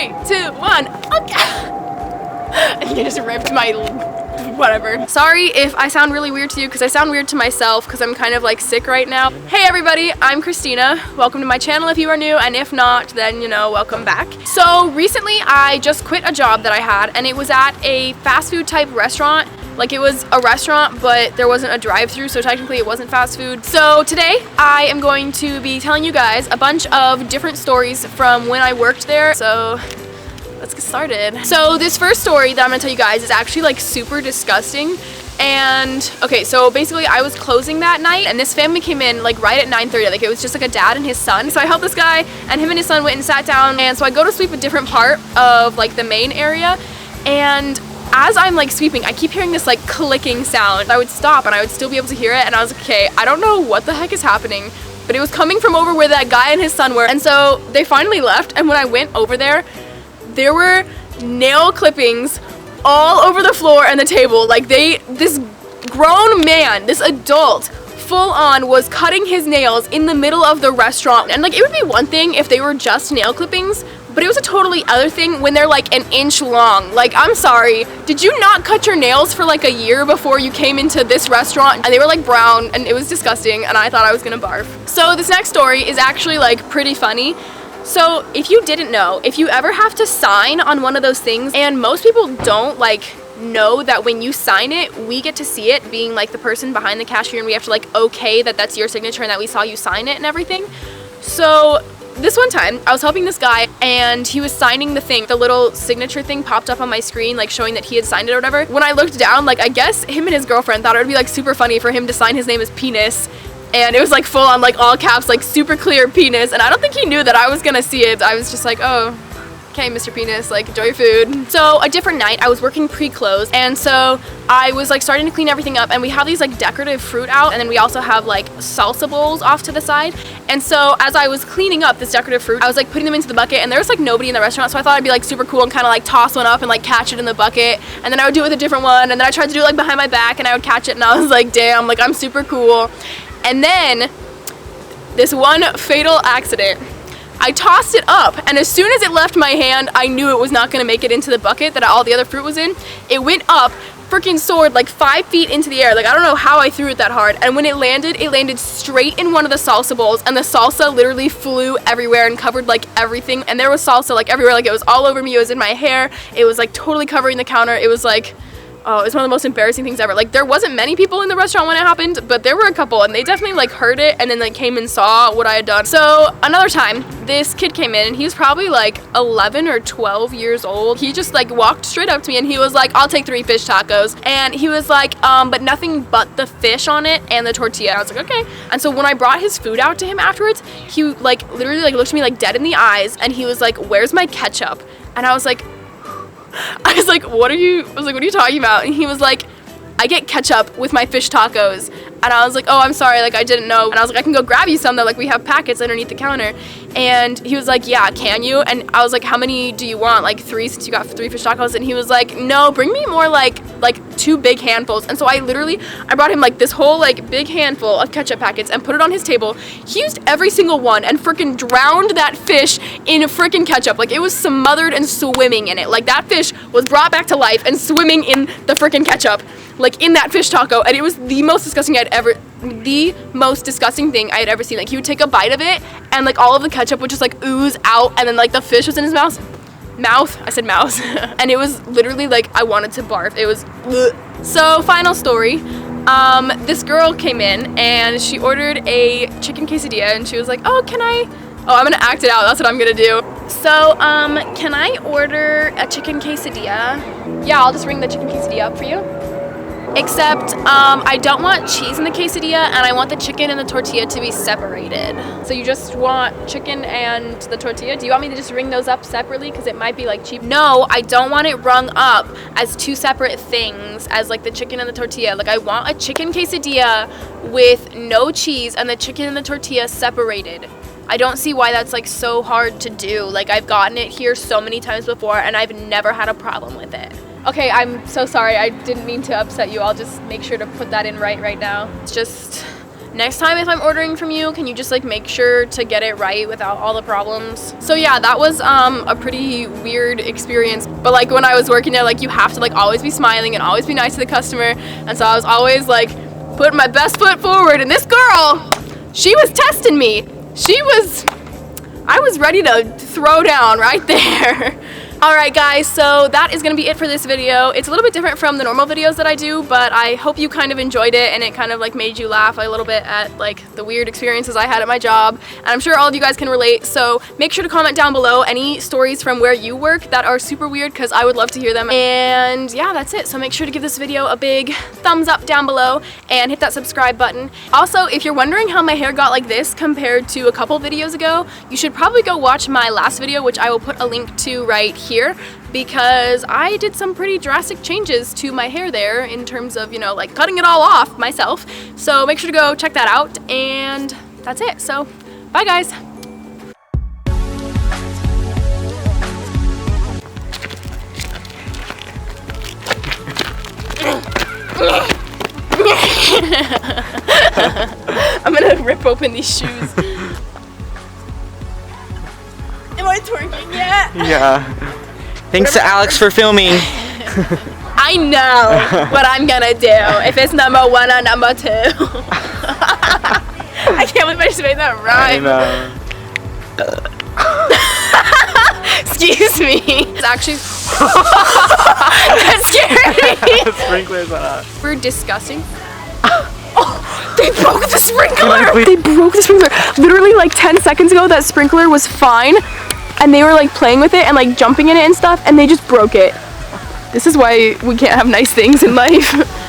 3, 2, 1. Okay. I think I just ripped my whatever. Sorry if I sound really weird to you, because I sound weird to myself because I'm kind of like sick right now. Hey everybody, I'm Christina. Welcome to my channel if you are new, and if not, then you know, welcome back. So recently I just quit a job that I had, and it was at a fast food type restaurant. Like, it was a restaurant, but there wasn't a drive-through, so technically it wasn't fast food. So today I am going to be telling you guys a bunch of different stories from when I worked there. So let's get started. So this first story that I'm gonna tell you guys is actually like super disgusting. And okay, so basically I was closing that night, and this family came in like right at 9:30. Like, it was just like a dad and his son. So I helped this guy, and him and his son went and sat down. And so I go to sweep a different part of like the main area, and as I'm like sweeping, I keep hearing this like clicking sound. I would stop and I would still be able to hear it, and I was like, okay, I don't know what the heck is happening, but it was coming from over where that guy and his son were. And so they finally left, and when I went over there were nail clippings all over the floor and the table. Like, this grown man, this adult, full on was cutting his nails in the middle of the restaurant. And like, it would be one thing if they were just nail clippings, but it was a totally other thing when they're like an inch long. Like, I'm sorry, did you not cut your nails for like a year before you came into this restaurant? And they were like brown, and it was disgusting, and I thought I was gonna barf. So this next story is actually like pretty funny. So if you didn't know, if you ever have to sign on one of those things, and most people don't like know that when you sign it, we get to see it, being like the person behind the cashier, and we have to like okay that that's your signature and that we saw you sign it and everything. So this one time I was helping this guy, and he was signing the thing. The little signature thing popped up on my screen, like showing that he had signed it or whatever. When I looked down, like, I guess him and his girlfriend thought it would be like super funny for him to sign his name as Penis. And it was like full on like all caps, like super clear Penis. And I don't think he knew that I was gonna see it. I was just like, oh, okay, Mr. Penis, like, enjoy your food. So a different night, I was working pre-close, and so I was like starting to clean everything up, and we have these like decorative fruit out, and then we also have like salsa bowls off to the side. And so as I was cleaning up this decorative fruit, I was like putting them into the bucket, and there was like nobody in the restaurant, so I thought I'd be like super cool and kind of like toss one up and like catch it in the bucket, and then I would do it with a different one, and then I tried to do it like behind my back, and I would catch it, and I was like, damn, like, I'm super cool. And then this one fatal accident. I tossed it up, and as soon as it left my hand, I knew it was not gonna make it into the bucket that all the other fruit was in. It went up, freaking soared like 5 feet into the air. Like, I don't know how I threw it that hard. And when it landed straight in one of the salsa bowls, and the salsa literally flew everywhere and covered like everything. And there was salsa like everywhere. Like, it was all over me. It was in my hair. It was like totally covering the counter. It was like, oh, it's one of the most embarrassing things ever. Like, there wasn't many people in the restaurant when it happened, but there were a couple, and they definitely like heard it and then like came and saw what I had done. So another time, this kid came in, and he was probably like 11 or 12 years old. He just like walked straight up to me, and he was like, I'll take 3 fish tacos. And he was like, but nothing but the fish on it and the tortilla. And I was like, okay. And so when I brought his food out to him afterwards, he like literally like looked at me like dead in the eyes, and he was like, where's my ketchup? And I was like, what are you talking about? And he was like, I get ketchup with my fish tacos. And I was like, oh, I'm sorry, like, I didn't know. And I was like, I can go grab you some though, like, we have packets underneath the counter. And he was like, yeah, can you? And I was like, how many do you want? Like 3, since you got 3 fish tacos? And he was like, no, bring me more like 2 big handfuls. And so I brought him like this whole like big handful of ketchup packets and put it on his table. He used every single one and freaking drowned that fish in freaking ketchup. Like, it was smothered and swimming in it. Like, that fish was brought back to life and swimming in the freaking ketchup, like in that fish taco. And it was the most disgusting thing I had ever seen. Like, he would take a bite of it, and like all of the ketchup would just like ooze out, and then like the fish was in his mouth. I said mouse. And it was literally like, I wanted to barf. It was ugh. So final story. This girl came in, and she ordered a chicken quesadilla, and she was like, oh, I'm gonna act it out. That's what I'm gonna do. So, can I order a chicken quesadilla? Yeah, I'll just ring the chicken quesadilla up for you. Except, I don't want cheese in the quesadilla, and I want the chicken and the tortilla to be separated. So you just want chicken and the tortilla? Do you want me to just ring those up separately? Because it might be like cheap. No, I don't want it rung up as 2 separate things, as like the chicken and the tortilla. Like, I want a chicken quesadilla with no cheese and the chicken and the tortilla separated. I don't see why that's like so hard to do. Like, I've gotten it here so many times before, and I've never had a problem with it. Okay, I'm so sorry. I didn't mean to upset you. I'll just make sure to put that in right now. It's just next time if I'm ordering from you, can you just like make sure to get it right without all the problems? So yeah, that was a pretty weird experience. But like when I was working there, like you have to like always be smiling and always be nice to the customer. And so I was always like putting my best foot forward. And this girl, she was testing me. I was ready to throw down right there. Alright guys, so that is going to be it for this video. It's a little bit different from the normal videos that I do, but I hope you kind of enjoyed it and it kind of like made you laugh a little bit at like the weird experiences I had at my job. And I'm sure all of you guys can relate, so make sure to comment down below any stories from where you work that are super weird because I would love to hear them. And yeah, that's it. So make sure to give this video a big thumbs up down below and hit that subscribe button. Also, if you're wondering how my hair got like this compared to a couple videos ago, you should probably go watch my last video, which I will put a link to right here, because I did some pretty drastic changes to my hair there in terms of, you know, like cutting it all off myself. So make sure to go check that out, and that's it. So bye guys. I'm gonna rip open these shoes. Am I twerking yet? Yeah. Thanks to Alex for filming. I know what I'm gonna do if it's number 1 or number 2. I can't believe I just made that rhyme. Excuse me. It's actually that scared me. The sprinklers on up. We're disgusting. Oh, they broke the sprinkler. They broke the sprinkler. Literally like 10 seconds ago that sprinkler was fine and they were like playing with it and like jumping in it and stuff and they just broke it. This is why we can't have nice things in life.